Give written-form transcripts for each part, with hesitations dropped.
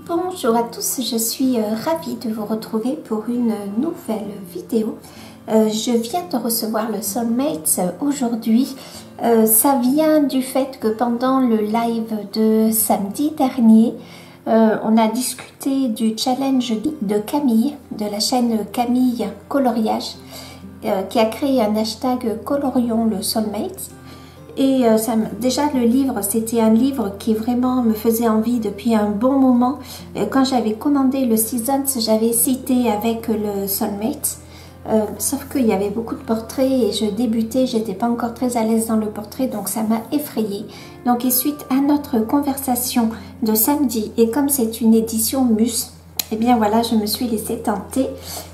Bonjour à tous, je suis ravie de vous retrouver pour une nouvelle vidéo. Je viens de recevoir le Soulmates aujourd'hui. Ça vient du fait que pendant le live de samedi dernier, on a discuté du challenge de Camille, de la chaîne Camille Coloriage, qui a créé un hashtag Colorions le Soulmates. Et déjà le livre, c'était un livre qui vraiment me faisait envie depuis un bon moment. Quand j'avais commandé le Seasons, j'avais cité avec le Soulmates. Sauf qu'il y avait beaucoup de portraits et je débutais, j'étais pas encore très à l'aise dans le portrait, donc ça m'a effrayée. Donc et suite à notre conversation de samedi, et comme c'est une édition Mus, et bien voilà, je me suis laissée tenter.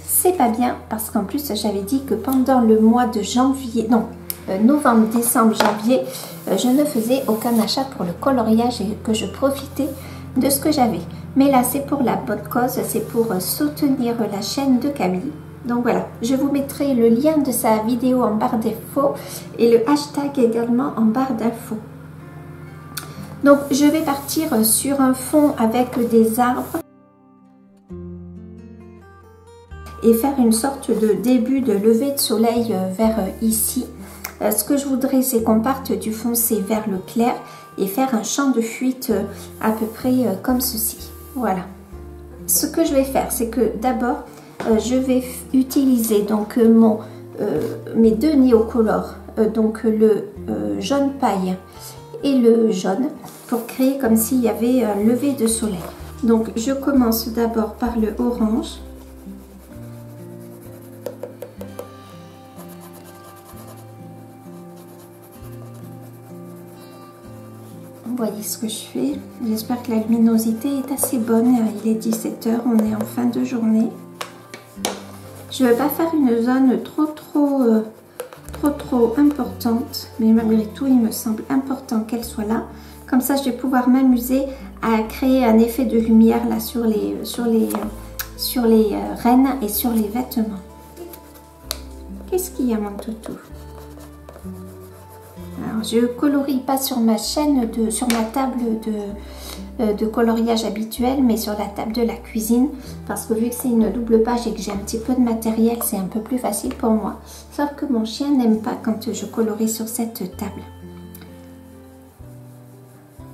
C'est pas bien parce qu'en plus j'avais dit que pendant le mois de janvier, non, novembre, décembre, janvier, je ne faisais aucun achat pour le coloriage et que je profitais de ce que j'avais. Mais là, c'est pour la bonne cause, c'est pour soutenir la chaîne de Camille. Donc voilà, je vous mettrai le lien de sa vidéo en barre d'infos et le hashtag également en barre d'infos. Donc je vais partir sur un fond avec des arbres et faire une sorte de début de lever de soleil vers ici. Ce que je voudrais, c'est qu'on parte du foncé vers le clair et faire un champ de fuite à peu près comme ceci. Voilà. Ce que je vais faire, c'est que d'abord, je vais utiliser donc mes deux néocolores, donc le jaune paille et le jaune, pour créer comme s'il y avait un lever de soleil. Donc je commence d'abord par le orange. Vous voyez ce que je fais. J'espère que la luminosité est assez bonne. Il est 17 h, on est en fin de journée. Je ne veux pas faire une zone trop importante, mais malgré tout, il me semble important qu'elle soit là. Comme ça, je vais pouvoir m'amuser à créer un effet de lumière là sur les rennes et sur les vêtements. Qu'est-ce qu'il y a, mon toutou? Alors, je colorie pas sur ma chaîne, sur ma table de coloriage habituelle, mais sur la table de la cuisine, parce que vu que c'est une double page et que j'ai un petit peu de matériel, c'est un peu plus facile pour moi. Sauf que mon chien n'aime pas quand je colorie sur cette table.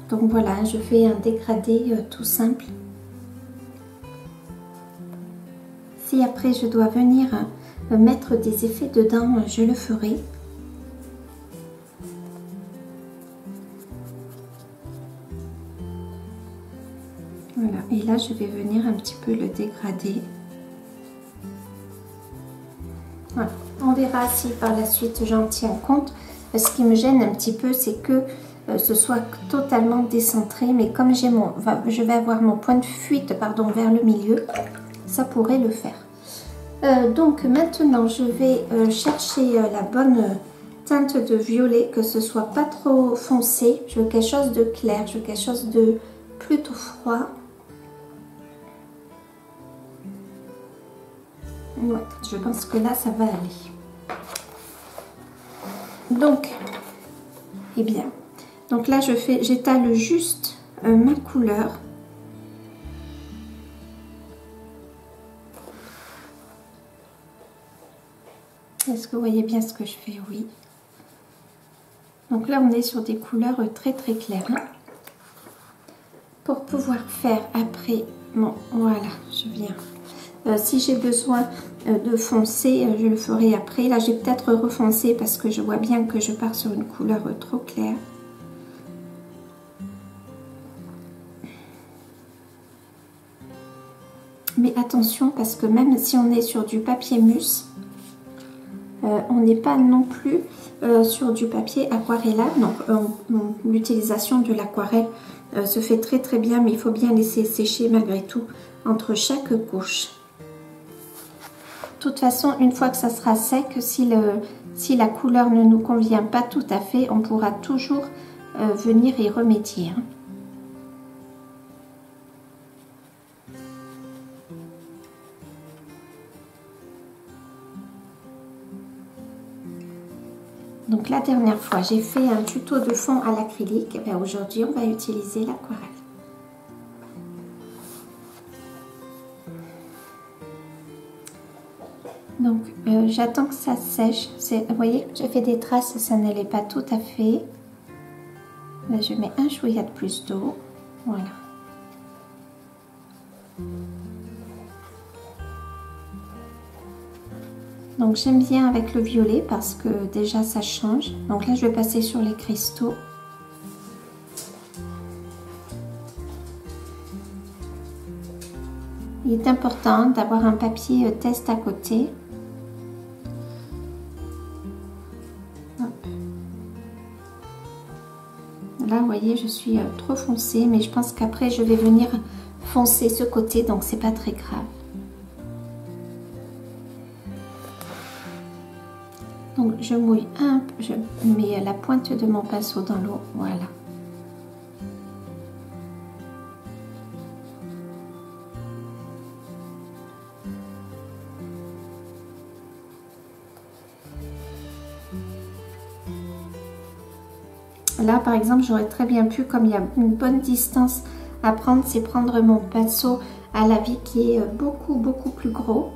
Donc voilà, je fais un dégradé tout simple. Si après je dois venir mettre des effets dedans, je le ferai. Voilà, et là je vais venir un petit peu le dégrader. Voilà. On verra si par la suite j'en tiens compte. Ce qui me gêne un petit peu, c'est que ce soit totalement décentré, mais comme je vais avoir mon point de fuite vers le milieu, ça pourrait le faire. Donc maintenant je vais chercher la bonne teinte de violet, que ce soit pas trop foncé. Je veux quelque chose de clair, je veux quelque chose de plutôt froid. Ouais, je pense que là ça va aller. Donc, eh bien, donc là j'étale juste ma couleur. Est-ce que vous voyez bien ce que je fais? Oui. Donc là on est sur des couleurs très claires. Hein. Pour pouvoir faire après, bon voilà, je viens. Si j'ai besoin de foncer, je le ferai après. Là, j'ai peut-être refoncé parce que je vois bien que je pars sur une couleur trop claire. Mais attention, parce que même si on est sur du papier Mus, on n'est pas non plus sur du papier aquarellable. Donc, l'utilisation de l'aquarelle se fait très bien, mais il faut bien laisser sécher malgré tout entre chaque couche. De toute façon, une fois que ça sera sec, si la couleur ne nous convient pas tout à fait, on pourra toujours venir y remédier. Hein. Donc la dernière fois, j'ai fait un tuto de fond à l'acrylique. Aujourd'hui, on va utiliser l'aquarelle. Donc j'attends que ça sèche. Vous voyez, j'ai fait des traces, ça n'allait pas tout à fait. Là je mets un chouïa de plus d'eau. Voilà. Donc j'aime bien avec le violet parce que déjà ça change. Donc là je vais passer sur les cristaux. Il est important d'avoir un papier test à côté. Hop. Là vous voyez je suis trop foncée, mais je pense qu'après je vais venir foncer ce côté, donc c'est pas très grave. Donc je mouille un peu, je mets la pointe de mon pinceau dans l'eau, voilà. Là par exemple j'aurais très bien pu, comme il y a une bonne distance à prendre, c'est prendre mon pinceau à la vie qui est beaucoup plus gros.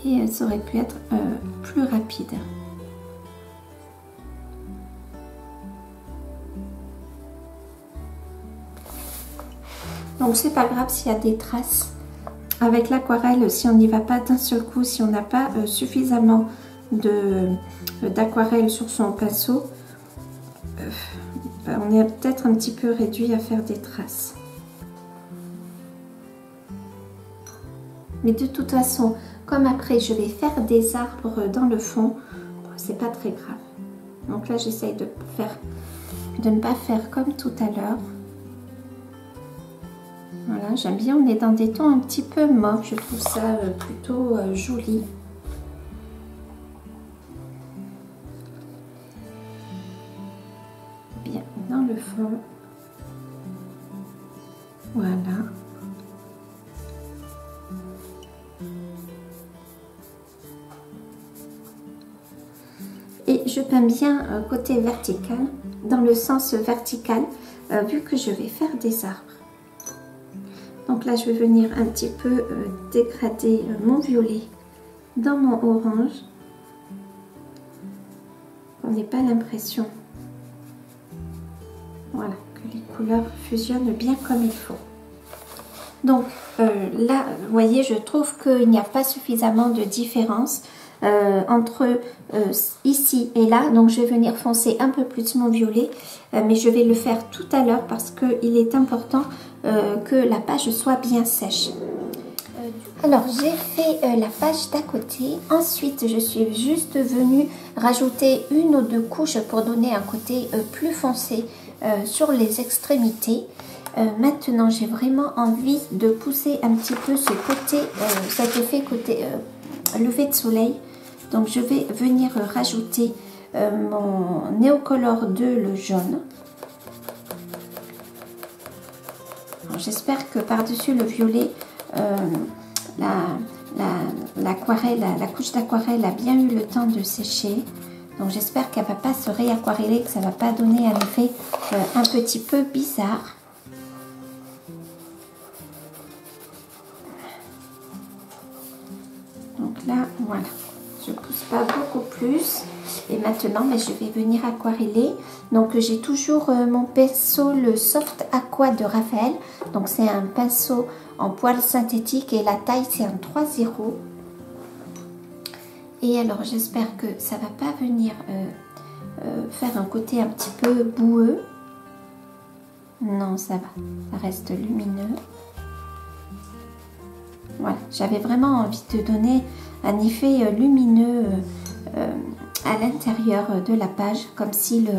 Et ça aurait pu être plus rapide. Donc c'est pas grave s'il y a des traces. Avec l'aquarelle, si on n'y va pas d'un seul coup, si on n'a pas suffisamment d'aquarelle sur son pinceau, on est peut-être un petit peu réduit à faire des traces. Mais de toute façon, comme après je vais faire des arbres dans le fond, c'est pas très grave. Donc là j'essaye de ne pas faire comme tout à l'heure. Voilà, j'aime bien, on est dans des tons un petit peu mauve, je trouve ça plutôt joli. Bien, dans le fond. Voilà. Et je peins bien côté vertical, dans le sens vertical, vu que je vais faire des arbres. Donc là, je vais venir un petit peu dégrader mon violet dans mon orange. On n'ait pas l'impression, voilà, que les couleurs fusionnent bien comme il faut. Donc là, vous voyez, je trouve qu'il n'y a pas suffisamment de différence entre ici et là. Donc je vais venir foncer un peu plus mon violet, mais je vais le faire tout à l'heure parce qu'il est important que la page soit bien sèche. Alors j'ai fait la page d'à côté. Ensuite je suis juste venue rajouter une ou deux couches pour donner un côté plus foncé sur les extrémités. Maintenant j'ai vraiment envie de pousser un petit peu ce côté, cet effet côté lever de soleil. Donc je vais venir rajouter mon Neocolor 2, le jaune. J'espère que par-dessus le violet, la couche d'aquarelle a bien eu le temps de sécher. Donc j'espère qu'elle ne va pas se réaquareller, que ça ne va pas donner un effet un petit peu bizarre. Donc là, voilà. Je ne pousse pas beaucoup plus. Et maintenant, je vais venir aquareller. Donc j'ai toujours mon pinceau, le Soft Aqua de Raphaël. Donc c'est un pinceau en poil synthétique et la taille c'est un 3,0. Et alors j'espère que ça va pas venir faire un côté un petit peu boueux. Non, ça va. Ça reste lumineux. Voilà, j'avais vraiment envie de donner un effet lumineux à l'intérieur de la page, comme s'il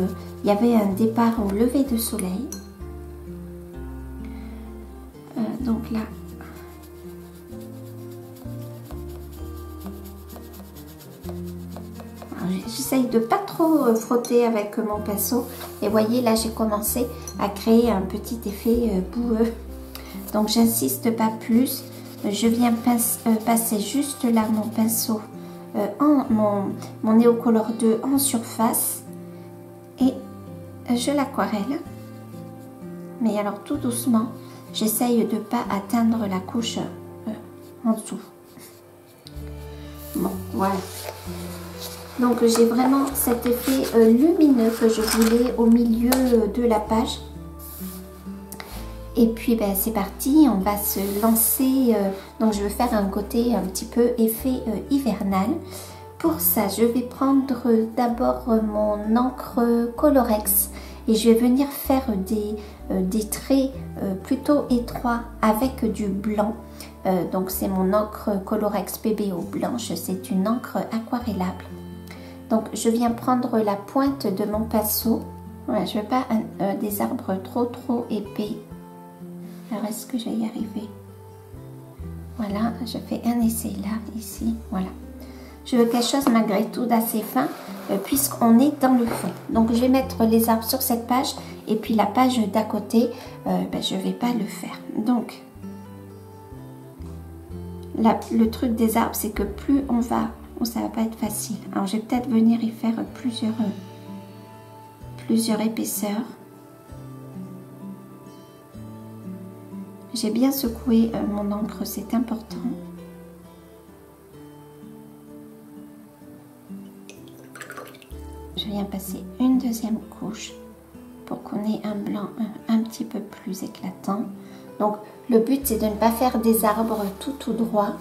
y avait un départ au lever de soleil. Donc là, j'essaye de pas trop frotter avec mon pinceau. Et voyez, là j'ai commencé à créer un petit effet boueux. Donc j'insiste pas plus. Je viens passer juste là mon pinceau, mon Neocolor 2 en surface et je l'aquarelle. Mais alors tout doucement, j'essaye de ne pas atteindre la couche en dessous. Bon, voilà. Donc j'ai vraiment cet effet lumineux que je voulais au milieu de la page. Et puis ben, c'est parti, on va se lancer. Donc je vais faire un côté un petit peu effet hivernal. Pour ça, je vais prendre d'abord mon encre Colorex et je vais venir faire des traits plutôt étroits avec du blanc. Donc c'est mon encre Colorex PBO blanche, c'est une encre aquarellable. Donc je viens prendre la pointe de mon pinceau. Voilà, je ne veux pas des arbres trop épais. Alors est-ce que je vais y arriver? Voilà, je fais un essai là, ici, voilà. Je veux quelque chose malgré tout d'assez fin puisqu'on est dans le fond. Donc je vais mettre les arbres sur cette page et puis la page d'à côté, ben, je ne vais pas le faire. Donc là, le truc des arbres, c'est que plus on va, ça va pas être facile. Alors je vais peut-être venir y faire plusieurs épaisseurs. J'ai bien secoué mon encre, c'est important. Je viens passer une deuxième couche pour qu'on ait un blanc un petit peu plus éclatant. Donc le but c'est de ne pas faire des arbres tout droit,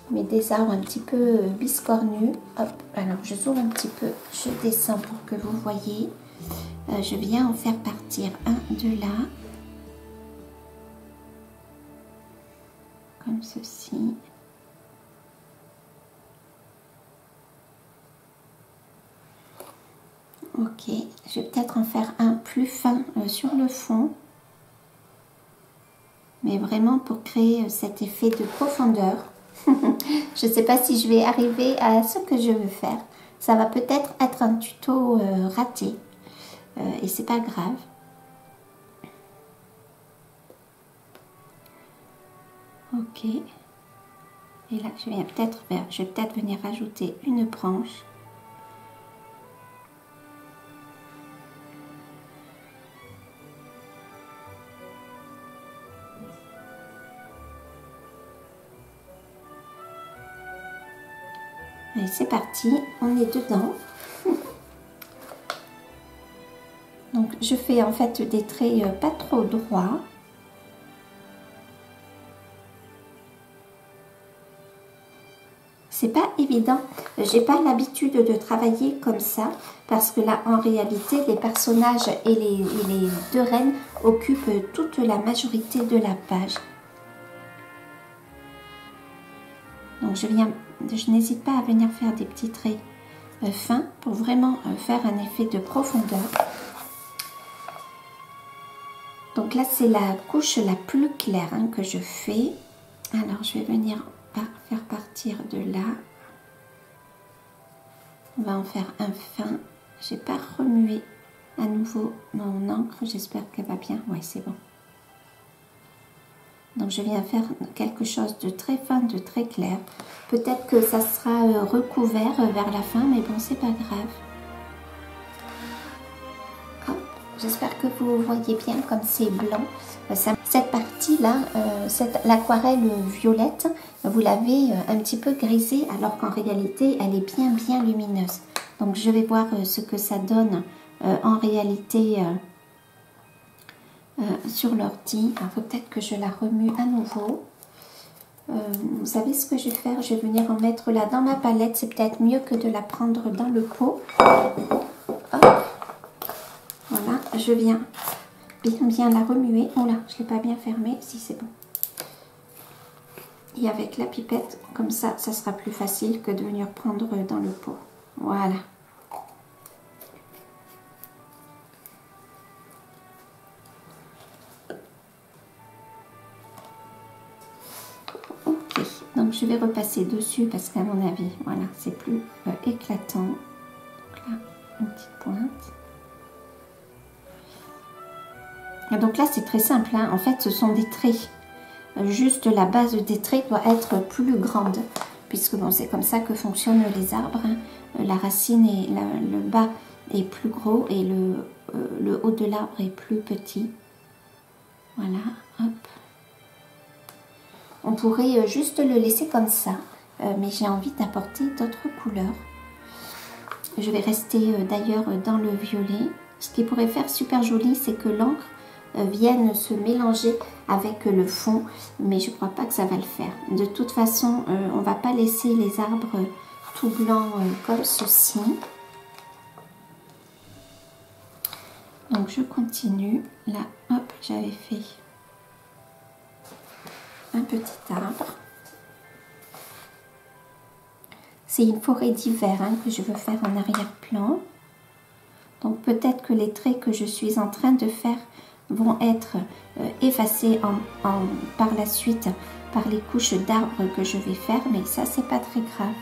mais des arbres un petit peu biscornus. Hop, alors je zoome un petit peu, je descends pour que vous voyez. Je viens en faire partir un de là. Comme ceci. Ok, je vais peut-être en faire un plus fin sur le fond. Mais vraiment pour créer cet effet de profondeur. Je ne sais pas si je vais arriver à ce que je veux faire. Ça va peut-être être un tuto raté. Et c'est pas grave. Ok. Et là, je vais peut-être venir rajouter une branche. Allez, c'est parti, on est dedans. Donc, je fais en fait des traits pas trop droits. C'est pas évident, j'ai pas l'habitude de travailler comme ça parce que là en réalité les personnages et les deux reines occupent toute la majorité de la page. Donc je n'hésite pas à venir faire des petits traits fins pour vraiment faire un effet de profondeur. Donc là c'est la couche la plus claire hein, que je fais. Alors je vais venir faire partir de là. On va en faire un fin. J'ai pas remué à nouveau mon encre. J'espère qu'elle va bien. Oui, c'est bon. Donc je viens faire quelque chose de très fin, de très clair. Peut-être que ça sera recouvert vers la fin, mais bon, c'est pas grave. J'espère que vous voyez bien comme c'est blanc. Cette partie-là, l'aquarelle violette, vous l'avez un petit peu grisée alors qu'en réalité, elle est bien lumineuse. Donc, je vais voir ce que ça donne en réalité sur l'ordi. Alors, peut-être que je la remue à nouveau. Vous savez ce que je vais faire? Je vais venir en mettre là dans ma palette. C'est peut-être mieux que de la prendre dans le pot. Hop. Voilà, je viens bien la remuer. Oh là, je ne l'ai pas bien fermée. Si, c'est bon. Et avec la pipette, comme ça sera plus facile que de venir prendre dans le pot. Voilà. Ok, donc je vais repasser dessus parce qu'à mon avis, voilà, c'est plus éclatant. Donc là, une petite pointe. Donc là c'est très simple, hein. En fait ce sont des traits, juste la base des traits doit être plus grande, puisque bon, c'est comme ça que fonctionnent les arbres, hein. La racine et le bas est plus gros et le haut de l'arbre est plus petit. Voilà, hop. On pourrait juste le laisser comme ça, mais j'ai envie d'apporter d'autres couleurs. Je vais rester d'ailleurs dans le violet. Ce qui pourrait faire super joli, c'est que l'encre vienne se mélanger avec le fond, mais je crois pas que ça va le faire. De toute façon, on va pas laisser les arbres tout blancs comme ceci. Donc je continue. Là, hop, j'avais fait un petit arbre. C'est une forêt d'hiver que je veux faire en arrière-plan. Donc peut-être que les traits que je suis en train de faire vont être effacés par la suite par les couches d'arbres que je vais faire, mais ça c'est pas très grave.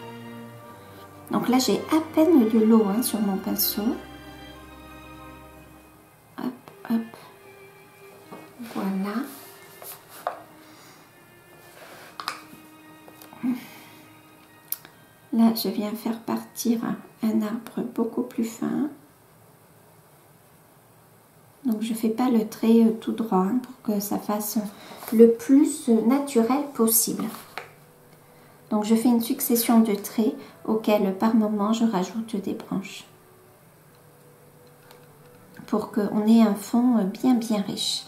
Donc là j'ai à peine de l'eau sur mon pinceau. Hop, hop. Voilà. Là je viens faire partir un arbre beaucoup plus fin. Donc je ne fais pas le trait tout droit pour que ça fasse le plus naturel possible. Donc je fais une succession de traits auxquels par moment je rajoute des branches. Pour qu'on ait un fond bien riche.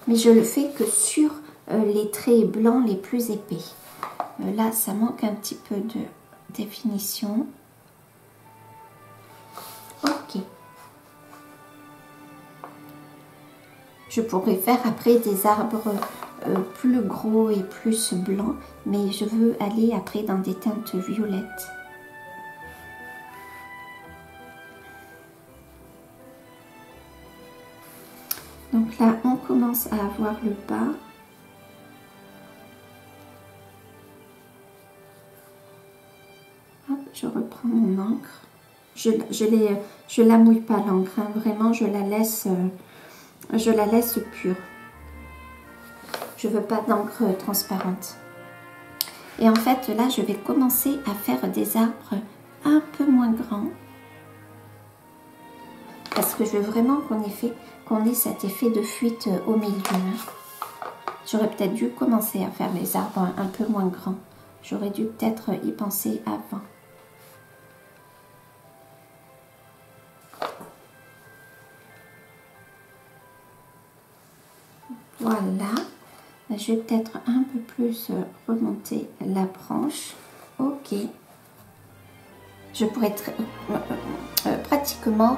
Mais je le fais que sur les traits blancs les plus épais. Là ça manque un petit peu de définition. Ok. Je pourrais faire après des arbres plus gros et plus blancs, mais je veux aller après dans des teintes violettes. Donc là, on commence à avoir le bas. Hop, je reprends mon encre. Je la mouille pas l'encre, vraiment je la laisse pure. Je veux pas d'encre transparente. Et en fait là je vais commencer à faire des arbres un peu moins grands. Parce que je veux vraiment qu'on ait cet effet de fuite au milieu. J'aurais peut-être dû commencer à faire les arbres un peu moins grands. J'aurais dû peut-être y penser avant. Voilà, je vais peut-être un peu plus remonter la branche. Ok. Je pourrais pratiquement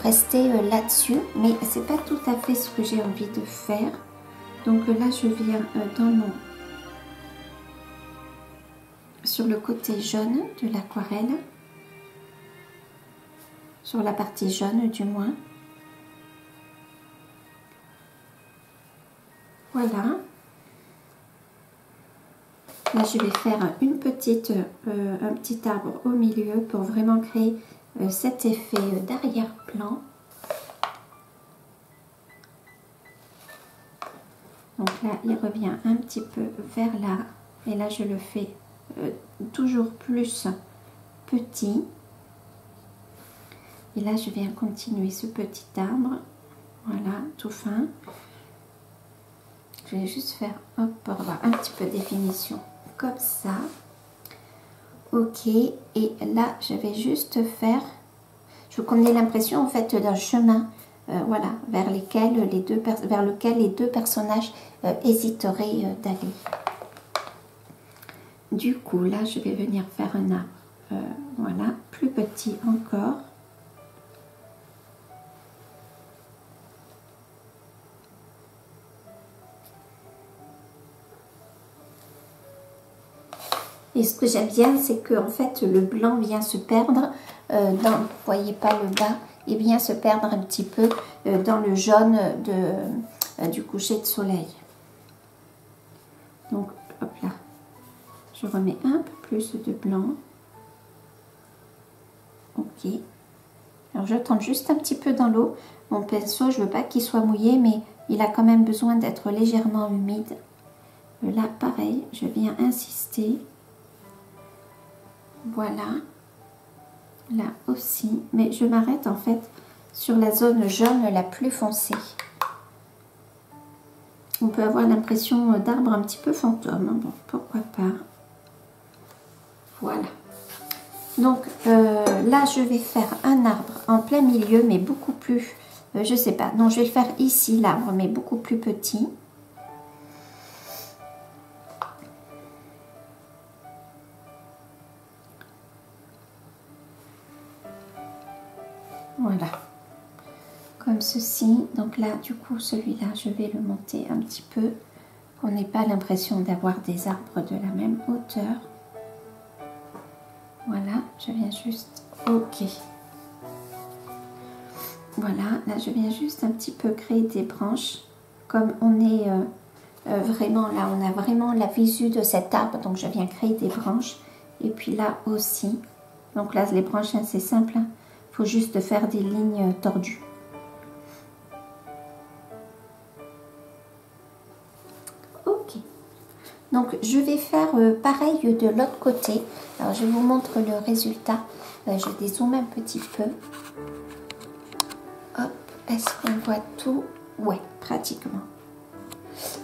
rester là-dessus, mais c'est pas tout à fait ce que j'ai envie de faire. Donc là, je viens sur le côté jaune de l'aquarelle, sur la partie jaune du moins. Voilà. Là, je vais faire un petit arbre au milieu pour vraiment créer cet effet d'arrière-plan. Donc là, il revient un petit peu vers là. Et là, je le fais toujours plus petit. Et là, je viens continuer ce petit arbre. Voilà, tout fin. Je vais juste faire, hop, pour avoir un petit peu de définition, comme ça. Ok, et là, je vais juste faire, je veux qu'on ait l'impression, en fait, d'un chemin, voilà, vers lequel les deux personnages hésiteraient d'aller. Du coup, là, je vais venir faire un arbre, voilà, plus petit encore. Et ce que j'aime bien, c'est que en fait, le blanc vient se perdre vous voyez pas le bas, il vient se perdre un petit peu dans le jaune du coucher de soleil. Donc, hop là, je remets un peu plus de blanc. Ok. Alors, je trempe juste un petit peu dans l'eau. Mon pinceau, je veux pas qu'il soit mouillé, mais il a quand même besoin d'être légèrement humide. Là, pareil, je viens insister. Voilà, là aussi, mais je m'arrête en fait sur la zone jaune la plus foncée. On peut avoir l'impression d'arbre un petit peu fantôme, bon, pourquoi pas. Voilà. Donc là, je vais faire un arbre en plein milieu, mais beaucoup plus, je sais pas. Non, je vais le faire ici, l'arbre, mais beaucoup plus petit. Voilà. Comme ceci. Donc là, du coup, celui-là, je vais le monter un petit peu, qu'on n'ait pas l'impression d'avoir des arbres de la même hauteur. Voilà, je viens juste... Ok. Voilà, là je viens juste un petit peu créer des branches. Comme on est vraiment là, on a vraiment la visu de cet arbre, donc je viens créer des branches. Et puis là aussi. Donc là, les branches, hein, c'est simple. Il faut juste faire des lignes tordues. Ok. Donc je vais faire pareil de l'autre côté. Alors je vous montre le résultat. Je dézoome un petit peu. Hop, est-ce qu'on voit tout? Ouais, pratiquement.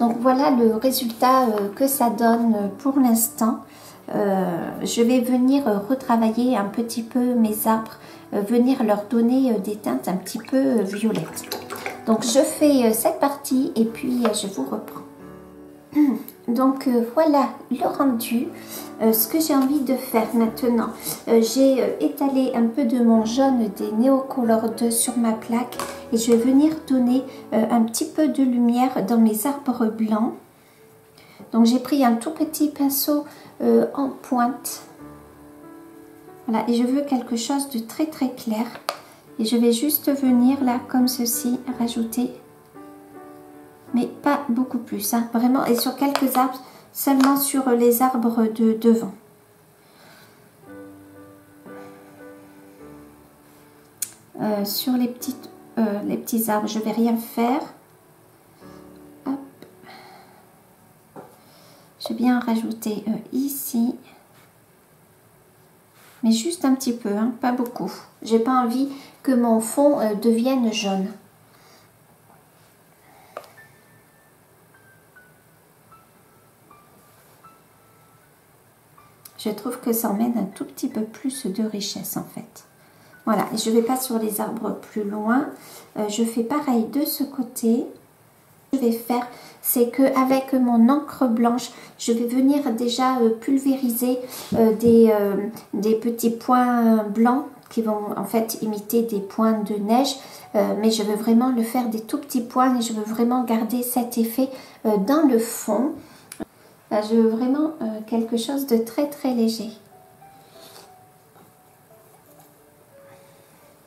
Donc voilà le résultat que ça donne pour l'instant. Je vais venir retravailler un petit peu mes arbres, venir leur donner des teintes un petit peu violettes. Donc je fais cette partie et puis je vous reprends. Donc voilà le rendu. Ce que j'ai envie de faire maintenant, j'ai étalé un peu de mon jaune des Neocolor 2 sur ma plaque et je vais venir donner un petit peu de lumière dans mes arbres blancs. Donc j'ai pris un tout petit pinceau en pointe. Voilà, et je veux quelque chose de très très clair. Et je vais juste venir là comme ceci rajouter, mais pas beaucoup plus, hein, vraiment, et sur quelques arbres, seulement sur les arbres de devant. Sur les petits arbres, je vais rien faire. Hop. Je vais bien rajouter ici, mais juste un petit peu, hein, pas beaucoup. J'ai pas envie que mon fond devienne jaune. Je trouve que ça emmène un tout petit peu plus de richesse en fait. Voilà, et je ne vais pas sur les arbres plus loin. Je fais pareil de ce côté. Ce que je vais faire, c'est qu'avec mon encre blanche, je vais venir déjà pulvériser des petits points blancs qui vont en fait imiter des points de neige. Mais je veux vraiment le faire des tout petits points et je veux vraiment garder cet effet dans le fond. Je veux vraiment quelque chose de très très léger.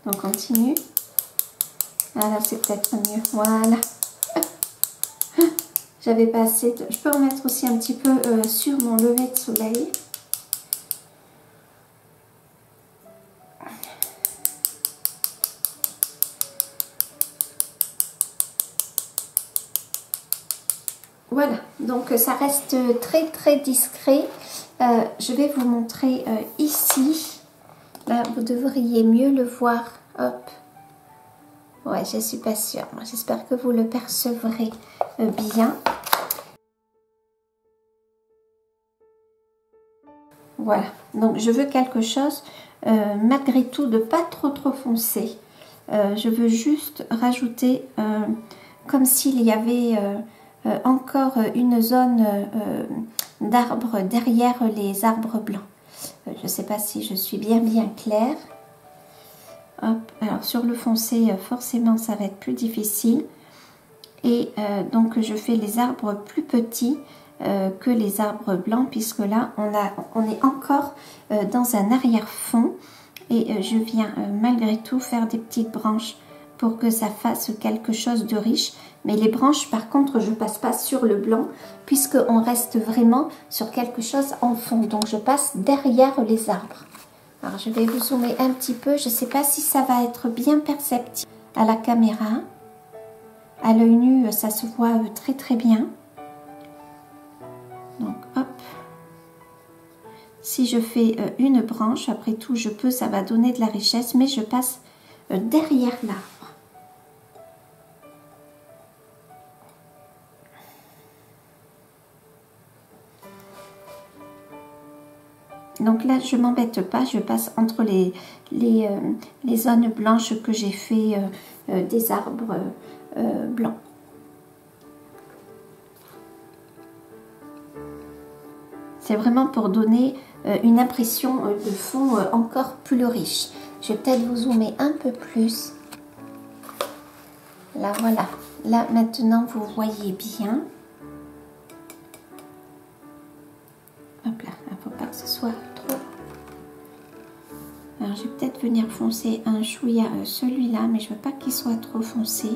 On continue. Voilà, c'est peut-être mieux. Voilà. J'avais pas assez de... Je peux en mettre aussi un petit peu sur mon lever de soleil. Voilà, donc ça reste très très discret. Je vais vous montrer ici. Là, vous devriez mieux le voir. Hop. Ouais, je suis pas sûre. J'espère que vous le percevrez bien. Voilà, donc je veux quelque chose malgré tout de pas trop foncé. Je veux juste rajouter comme s'il y avait encore une zone d'arbres derrière les arbres blancs. Je ne sais pas si je suis bien claire. Hop, alors sur le foncé, forcément ça va être plus difficile. Et donc je fais les arbres plus petits que les arbres blancs, puisque là on est encore dans un arrière-fond. Et je viens malgré tout faire des petites branches pour que ça fasse quelque chose de riche. Mais les branches par contre je passe pas sur le blanc, puisqu'on reste vraiment sur quelque chose en fond. Donc je passe derrière les arbres. Alors je vais vous zoomer un petit peu, je ne sais pas si ça va être bien perceptible à la caméra. À l'œil nu, ça se voit très très bien. Donc hop. Si je fais une branche, après tout je peux, ça va donner de la richesse, mais je passe derrière l'arbre. donc là je m'embête pas, je passe entre les zones blanches que j'ai fait des arbres blancs. C'est vraiment pour donner une impression de fond encore plus riche. Je vais peut-être vous zoomer un peu plus. Là, voilà. Là, maintenant, vous voyez bien. Hop là, il ne faut pas que ce soit trop. Alors, je vais peut-être venir foncer un chouïa celui-là, mais je ne veux pas qu'il soit trop foncé.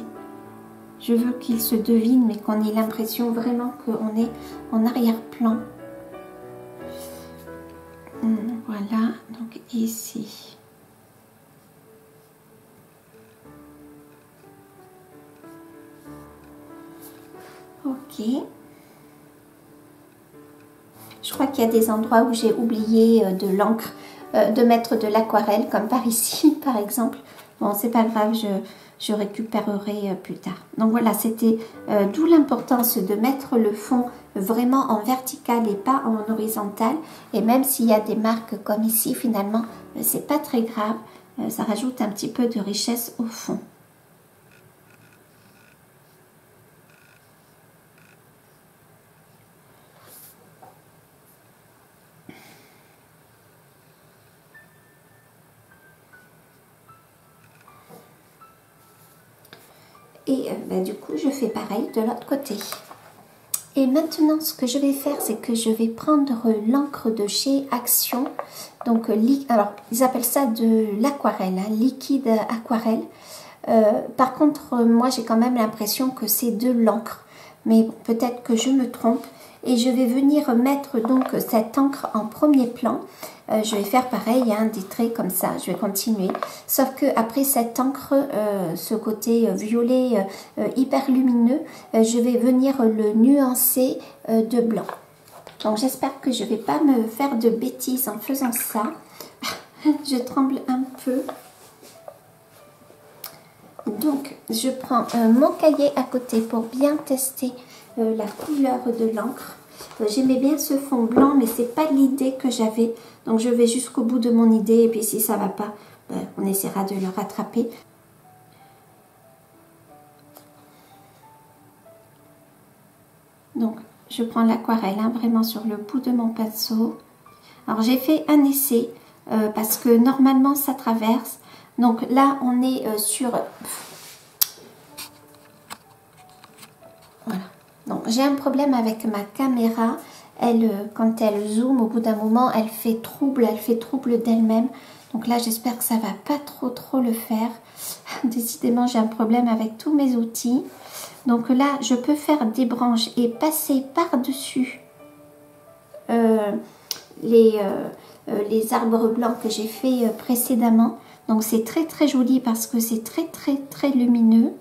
Je veux qu'il se devine, mais qu'on ait l'impression vraiment qu'on est en arrière-plan. Voilà, donc ici. Ok. Je crois qu'il y a des endroits où j'ai oublié de l'encre, de mettre de l'aquarelle, comme par ici, par exemple. Bon, c'est pas grave, je récupérerai plus tard. Donc voilà, c'était d'où l'importance de mettre le fond vraiment en vertical et pas en horizontal. Et même s'il y a des marques comme ici, finalement, c'est pas très grave. Ça rajoute un petit peu de richesse au fond. Et du coup, je fais pareil de l'autre côté. Et maintenant, ce que je vais faire, c'est que je vais prendre l'encre de chez Action. Donc, alors, ils appellent ça de l'aquarelle, hein, liquide aquarelle. Par contre, moi, j'ai quand même l'impression que c'est de l'encre. Mais bon, peut-être que je me trompe. Et je vais venir mettre donc cette encre en premier plan. Je vais faire pareil, hein, des traits comme ça, je vais continuer. Sauf que après cette encre, ce côté violet hyper lumineux, je vais venir le nuancer de blanc. Donc j'espère que je ne vais pas me faire de bêtises en faisant ça. Je tremble un peu. Donc je prends mon cahier à côté pour bien tester la couleur de l'encre. J'aimais bien ce fond blanc, mais c'est pas l'idée que j'avais. Donc je vais jusqu'au bout de mon idée et puis si ça va pas, on essaiera de le rattraper. Donc je prends l'aquarelle, hein, vraiment sur le bout de mon pinceau. Alors j'ai fait un essai parce que normalement ça traverse. Donc là on est sur... Voilà. Donc j'ai un problème avec ma caméra. Quand elle zoome, au bout d'un moment, elle fait trouble d'elle-même. Donc là, j'espère que ça va pas trop le faire. Décidément, j'ai un problème avec tous mes outils. Donc là, je peux faire des branches et passer par-dessus les arbres blancs que j'ai fait précédemment. Donc c'est très joli parce que c'est très lumineux.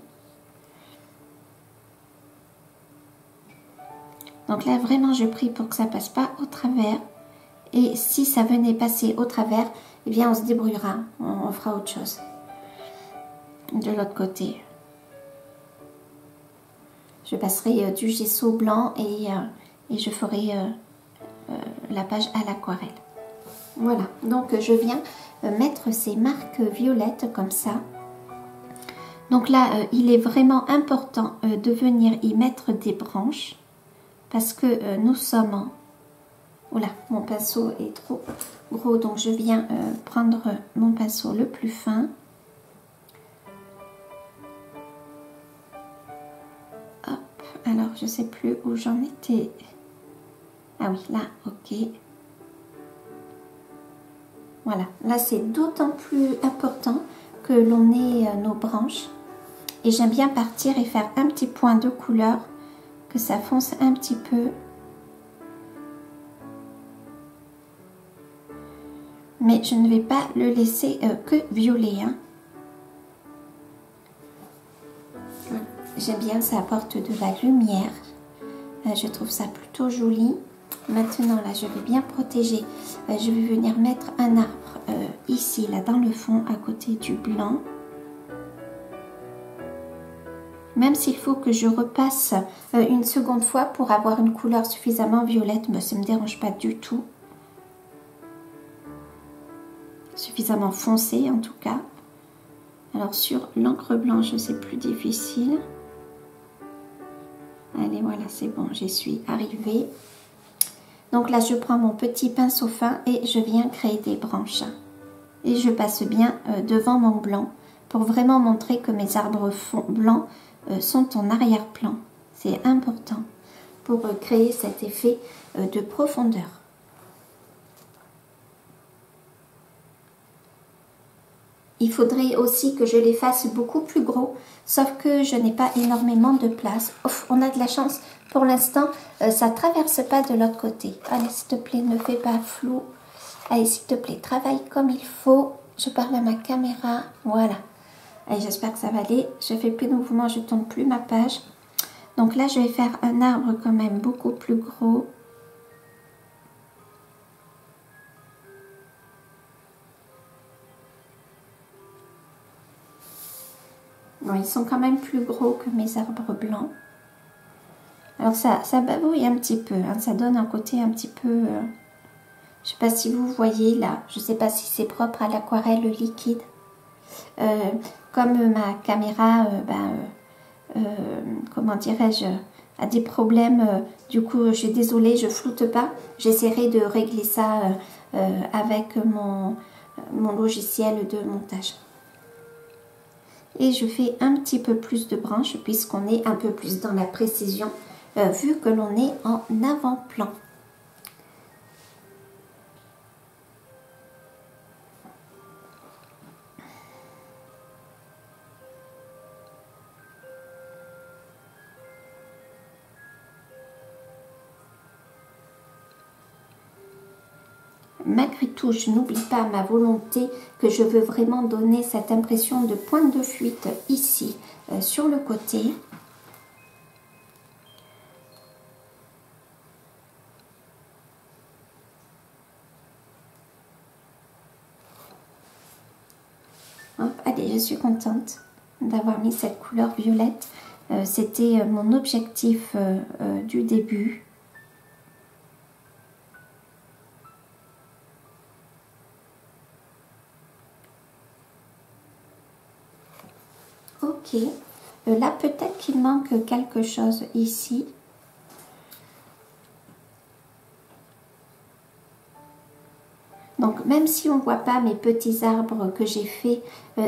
Donc là, vraiment, je prie pour que ça passe pas au travers. Et si ça venait passer au travers, eh bien, on se débrouillera. On fera autre chose. De l'autre côté. Je passerai du gesso blanc et je ferai la page à l'aquarelle. Voilà. Donc, je viens mettre ces marques violettes comme ça. Donc là, il est vraiment important de venir y mettre des branches. Parce que nous sommes en... Oula, mon pinceau est trop gros, donc je viens prendre mon pinceau le plus fin. Hop, alors je sais plus où j'en étais. Ah oui, là, ok. Voilà, là c'est d'autant plus important que l'on ait nos branches. Et j'aime bien partir et faire un petit point de couleur, que ça fonce un petit peu. Mais je ne vais pas le laisser que violet. Hein. J'aime bien, ça apporte de la lumière. Je trouve ça plutôt joli. Maintenant, là, je vais bien protéger. Je vais venir mettre un arbre ici, là, dans le fond, à côté du blanc. Même s'il faut que je repasse une seconde fois pour avoir une couleur suffisamment violette, mais ça ne me dérange pas du tout. suffisamment foncé en tout cas. Alors sur l'encre blanche, c'est plus difficile. Allez, voilà, c'est bon, j'y suis arrivée. Donc là, je prends mon petit pinceau fin et je viens créer des branches. Et je passe bien devant mon blanc pour vraiment montrer que mes arbres blancs sont en arrière-plan. C'est important pour créer cet effet de profondeur. Il faudrait aussi que je les fasse beaucoup plus gros, sauf que je n'ai pas énormément de place. Ouf, on a de la chance. Pour l'instant, ça ne traverse pas de l'autre côté. Allez, s'il te plaît, ne fais pas flou. Allez, s'il te plaît, travaille comme il faut. Je parle à ma caméra. Voilà. Allez, j'espère que ça va aller. Je fais plus de mouvement, je ne tourne plus ma page. Donc là, je vais faire un arbre quand même beaucoup plus gros. Bon, ils sont quand même plus gros que mes arbres blancs. Alors ça bavouille un petit peu, hein, ça donne un côté un petit peu... je ne sais pas si vous voyez là, je ne sais pas si c'est propre à l'aquarelle liquide. Comme ma caméra, comment dirais-je, a des problèmes, du coup je suis désolée, je floute pas. J'essaierai de régler ça avec mon logiciel de montage. Et je fais un petit peu plus de branches puisqu'on est un peu plus dans la précision vu que l'on est en avant-plan. Malgré tout, je n'oublie pas ma volonté que je veux vraiment donner cette impression de pointe de fuite ici, sur le côté. Hop, allez, je suis contente d'avoir mis cette couleur violette. C'était mon objectif du début. Ok, là peut-être qu'il manque quelque chose ici. Donc même si on ne voit pas mes petits arbres que j'ai fait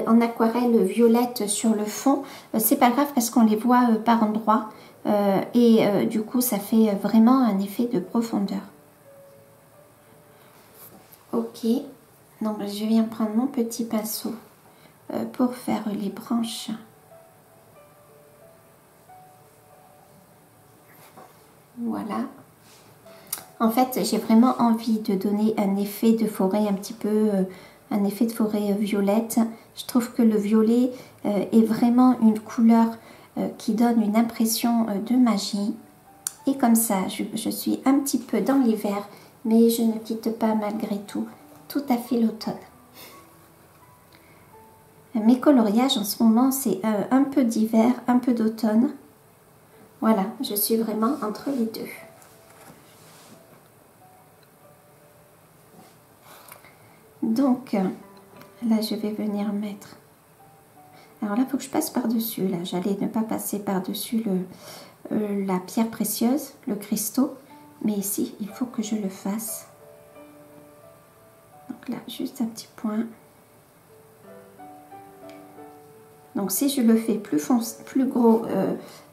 en aquarelle violette sur le fond, c'est pas grave parce qu'on les voit par endroits et du coup ça fait vraiment un effet de profondeur. Ok, donc je viens prendre mon petit pinceau pour faire les branches. Voilà. En fait, j'ai vraiment envie de donner un effet de forêt un petit peu, un effet de forêt violette. Je trouve que le violet est vraiment une couleur qui donne une impression de magie. Et comme ça, je suis un petit peu dans l'hiver, mais je ne quitte pas malgré tout à fait l'automne. Mes coloriages en ce moment, c'est un peu d'hiver, un peu d'automne. Voilà, je suis vraiment entre les deux. Donc, là, je vais venir mettre... Alors là, il faut que je passe par-dessus. Là, j'allais ne pas passer par-dessus la pierre précieuse, le cristaux. Mais ici, il faut que je le fasse. Donc là, juste un petit point. Donc, si je le fais plus gros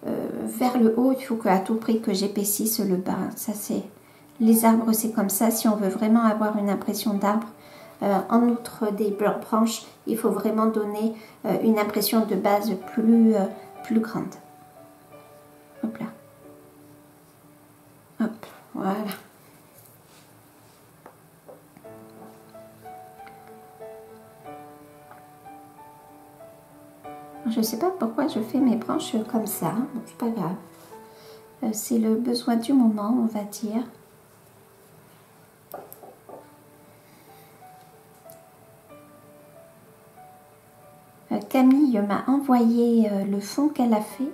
vers le haut, il faut qu'à tout prix que j'épaississe le bas. Ça, c'est... Les arbres, c'est comme ça. Si on veut vraiment avoir une impression d'arbre, en outre des branches, il faut vraiment donner une impression de base plus grande. Hop là. Hop, voilà. Je ne sais pas pourquoi je fais mes branches comme ça. C'est pas grave. C'est le besoin du moment, on va dire. Camille m'a envoyé le fond qu'elle a fait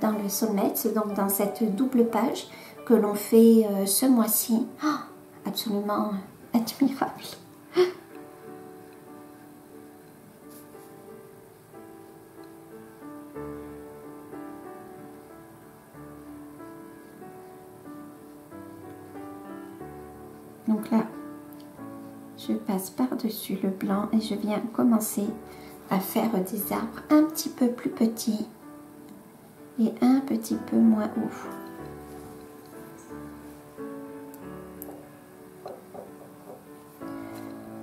dans le sommet, donc dans cette double page que l'on fait ce mois-ci. Oh, absolument admirable. Donc là, je passe par-dessus le blanc et je viens commencer à faire des arbres un petit peu plus petits et un petit peu moins hauts.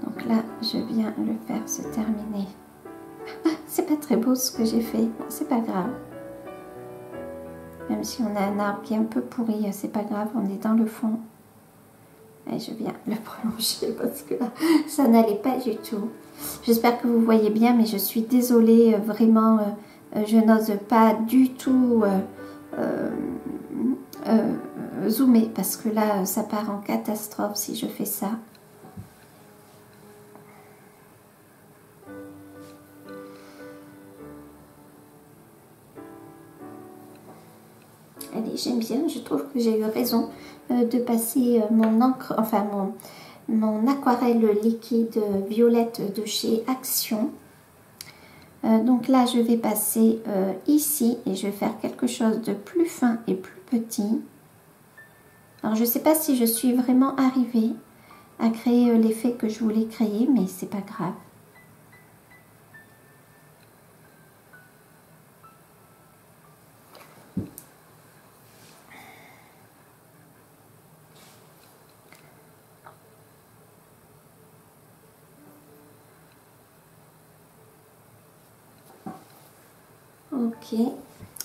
Donc là, je viens le faire se terminer. C'est pas très beau ce que j'ai fait, bon, c'est pas grave. Même si on a un arbre qui est un peu pourri, c'est pas grave, on est dans le fond. Et je viens le prolonger parce que là, ça n'allait pas du tout. J'espère que vous voyez bien, mais je suis désolée, vraiment, je n'ose pas du tout zoomer parce que là, ça part en catastrophe si je fais ça. Allez, j'aime bien, je trouve que j'ai eu raison de passer mon encre, enfin mon aquarelle liquide violette de chez Action. Donc là, je vais passer ici et je vais faire quelque chose de plus fin et plus petit. Alors, je ne sais pas si je suis vraiment arrivée à créer l'effet que je voulais créer, mais c'est pas grave. Ok,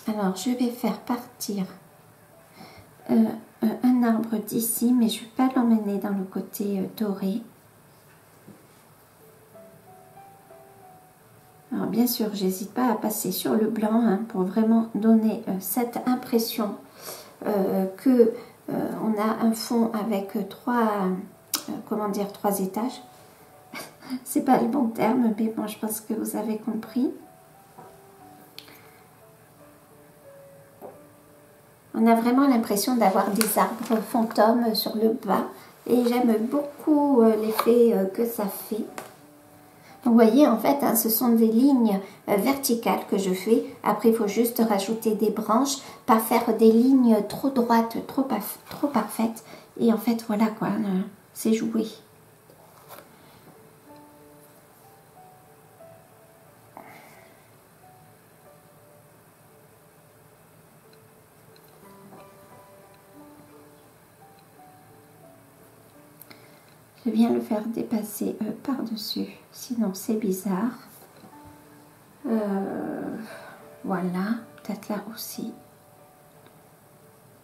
alors je vais faire partir un arbre d'ici, mais je ne vais pas l'emmener dans le côté doré. Alors bien sûr, j'hésite pas à passer sur le blanc hein, pour vraiment donner cette impression que on a un fond avec trois étages. C'est pas le bon terme, mais bon, je pense que vous avez compris. On a vraiment l'impression d'avoir des arbres fantômes sur le bas et j'aime beaucoup l'effet que ça fait. Vous voyez, en fait, hein, ce sont des lignes verticales que je fais. Après, il faut juste rajouter des branches, pas faire des lignes trop droites, trop parfaites. Et en fait, voilà quoi, c'est joué. Je viens le faire dépasser par-dessus, sinon c'est bizarre. Voilà, peut-être là aussi.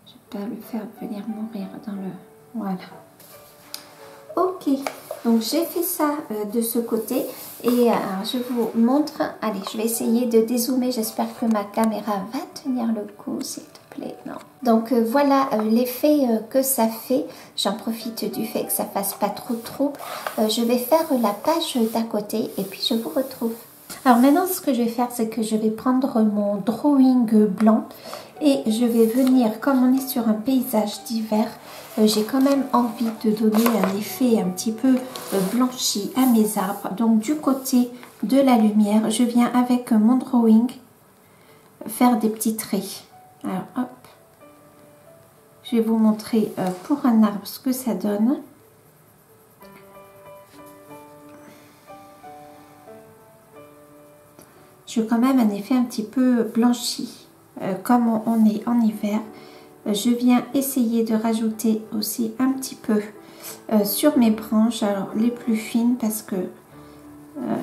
Je vais pas le faire venir mourir dans le... Voilà. Ok, donc j'ai fait ça de ce côté et je vous montre. Allez, je vais essayer de dézoomer. J'espère que ma caméra va tenir le coup, s'il te plaît. Non. Donc voilà l'effet que ça fait. J'en profite du fait que ça fasse pas trop trouble. Je vais faire la page d'à côté et puis je vous retrouve. Alors maintenant, ce que je vais faire, c'est que je vais prendre mon drawing blanc et je vais venir, comme on est sur un paysage d'hiver, j'ai quand même envie de donner un effet un petit peu blanchi à mes arbres. Donc du côté de la lumière, je viens avec mon drawing faire des petits traits. Alors hop, je vais vous montrer pour un arbre ce que ça donne. Je veux quand même un effet un petit peu blanchi, comme on est en hiver. Je viens essayer de rajouter aussi un petit peu sur mes branches, alors les plus fines, parce que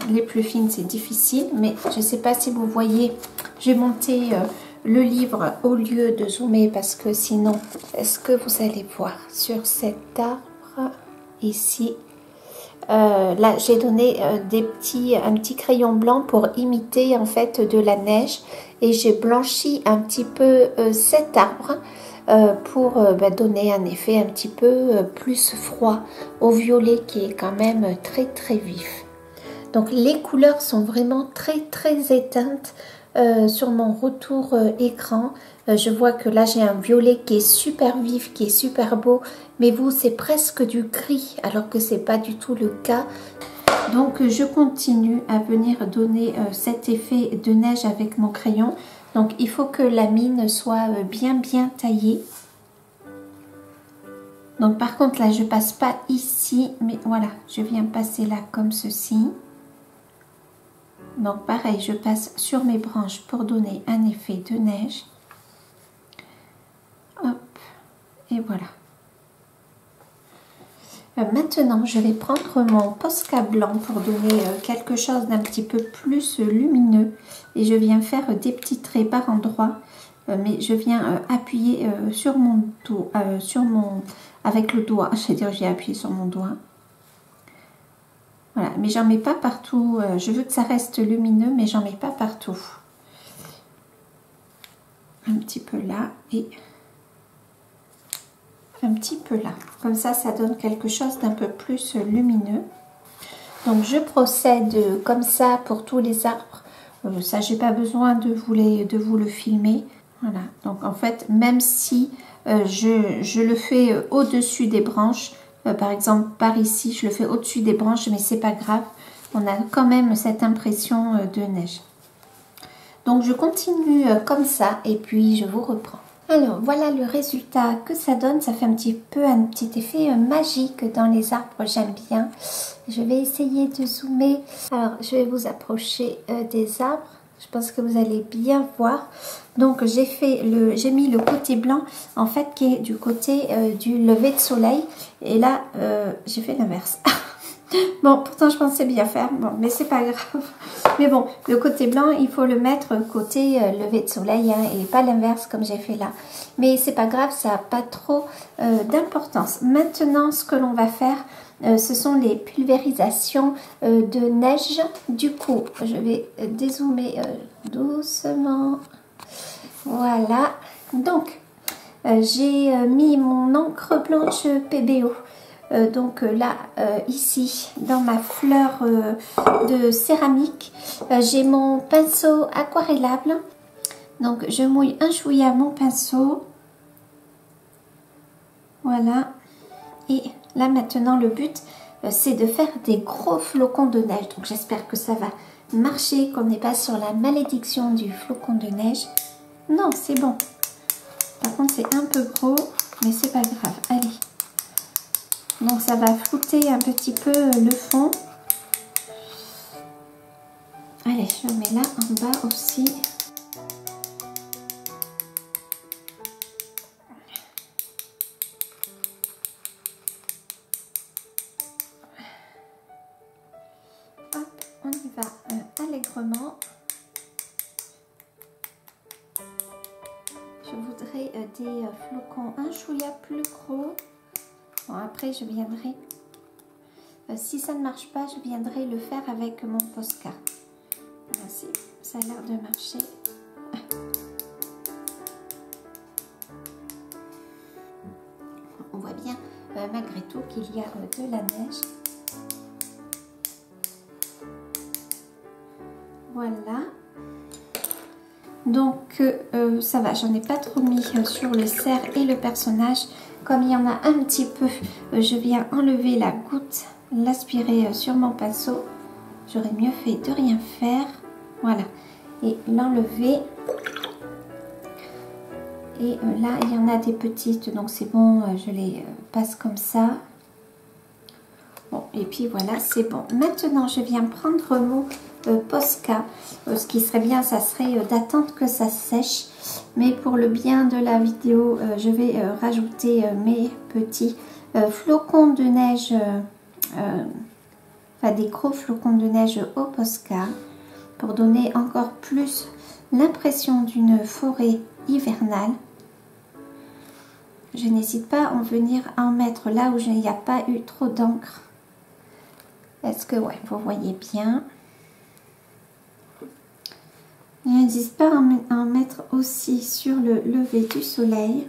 les plus fines c'est difficile, mais je ne sais pas si vous voyez, j'ai monté le livre au lieu de zoomer, parce que sinon, est-ce que vous allez voir sur cet arbre ici? Là, j'ai donné un petit crayon blanc pour imiter en fait de la neige et j'ai blanchi un petit peu cet arbre pour donner un effet un petit peu plus froid au violet qui est quand même très très vif. Donc les couleurs sont vraiment très très éteintes sur mon retour écran. Je vois que là j'ai un violet qui est super vif, qui est super beau, mais vous c'est presque du gris alors que c'est pas du tout le cas. Donc je continue à venir donner cet effet de neige avec mon crayon. Donc il faut que la mine soit bien taillée. Donc par contre là je passe pas ici, mais voilà, je viens passer là comme ceci. Donc pareil, je passe sur mes branches pour donner un effet de neige. Hop, et voilà. Maintenant, je vais prendre mon Posca blanc pour donner quelque chose d'un petit peu plus lumineux. Et je viens faire des petits traits par endroits. Mais je viens appuyer sur mon doigt, avec le doigt. C'est-à-dire, j'ai appuyé sur mon doigt. Voilà, mais j'en mets pas partout. Je veux que ça reste lumineux, mais j'en mets pas partout. Un petit peu là et un petit peu là. Comme ça donne quelque chose d'un peu plus lumineux. Donc je procède comme ça pour tous les arbres. Ça, j'ai pas besoin de vous le filmer. Voilà. Donc en fait, même si je le fais au-dessus des branches, par exemple par ici, je le fais au-dessus des branches, mais c'est pas grave. On a quand même cette impression de neige. Donc je continue comme ça et puis je vous reprends. Alors voilà le résultat que ça donne, ça fait un petit effet magique dans les arbres, j'aime bien. Je vais essayer de zoomer. Alors je vais vous approcher des arbres, je pense que vous allez bien voir. Donc j'ai mis le côté blanc en fait qui est du côté du lever de soleil et là j'ai fait l'inverse. Bon, pourtant je pensais bien faire, bon, mais c'est pas grave. Mais bon, le côté blanc, il faut le mettre côté lever de soleil hein, et pas l'inverse comme j'ai fait là. Mais c'est pas grave, ça n'a pas trop d'importance. Maintenant, ce que l'on va faire, ce sont les pulvérisations de neige. Du coup, je vais dézoomer doucement. Voilà. Donc, j'ai mis mon encre blanche PBO. Donc là, ici, dans ma fleur de céramique, j'ai mon pinceau aquarellable. Donc, je mouille un chouïa mon pinceau. Voilà. Et là, maintenant, le but, c'est de faire des gros flocons de neige. Donc, j'espère que ça va marcher, qu'on n'est pas sur la malédiction du flocon de neige. Non, c'est bon. Par contre, c'est un peu gros, mais c'est pas grave. Allez. Donc ça va flouter un petit peu le fond. Allez, je mets là en bas aussi. Hop, on y va allègrement. Je voudrais des flocons un chouïa plus gros. Bon, après, je viendrai, si ça ne marche pas, je viendrai le faire avec mon Posca. Voici, ça a l'air de marcher. On voit bien, malgré tout, qu'il y a de la neige. Voilà. Donc, ça va, j'en ai pas trop mis sur le cerf et le personnage. Comme il y en a un petit peu, je viens enlever la goutte, l'aspirer sur mon pinceau. J'aurais mieux fait de rien faire. Voilà. Et l'enlever. Et là, il y en a des petites, donc c'est bon, je les passe comme ça. Bon, et puis voilà, c'est bon. Maintenant, je viens prendre mon Posca. Ce qui serait bien, ça serait d'attendre que ça sèche. Mais pour le bien de la vidéo, je vais rajouter mes petits flocons de neige, enfin des gros flocons de neige au Posca pour donner encore plus l'impression d'une forêt hivernale. Je n'hésite pas à en venir à en mettre là où il n'y a pas eu trop d'encre. Est-ce que ouais, vous voyez bien? N'hésite pas à en mettre aussi sur le lever du soleil.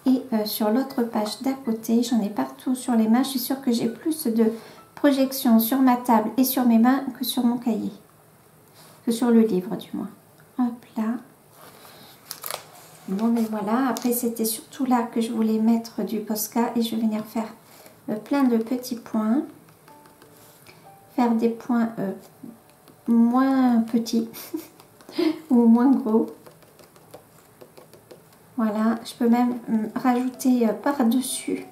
Et sur l'autre page d'à côté, j'en ai partout sur les mains. Je suis sûre que j'ai plus de projections sur ma table et sur mes mains que sur mon cahier. Que sur le livre du moins. Hop là. Bon mais voilà, après c'était surtout là que je voulais mettre du Posca et je vais venir faire plein de petits points. Faire des points moins petits. ou moins gros. Voilà, je peux même rajouter par-dessus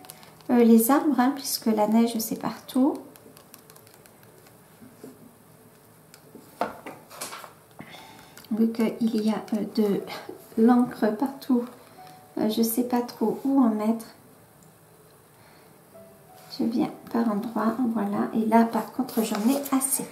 les arbres, hein, puisque la neige c'est partout. Vu qu'il y a de l'encre partout, je ne sais pas trop où en mettre. Je viens par endroit, voilà. Et là, par contre, j'en ai assez.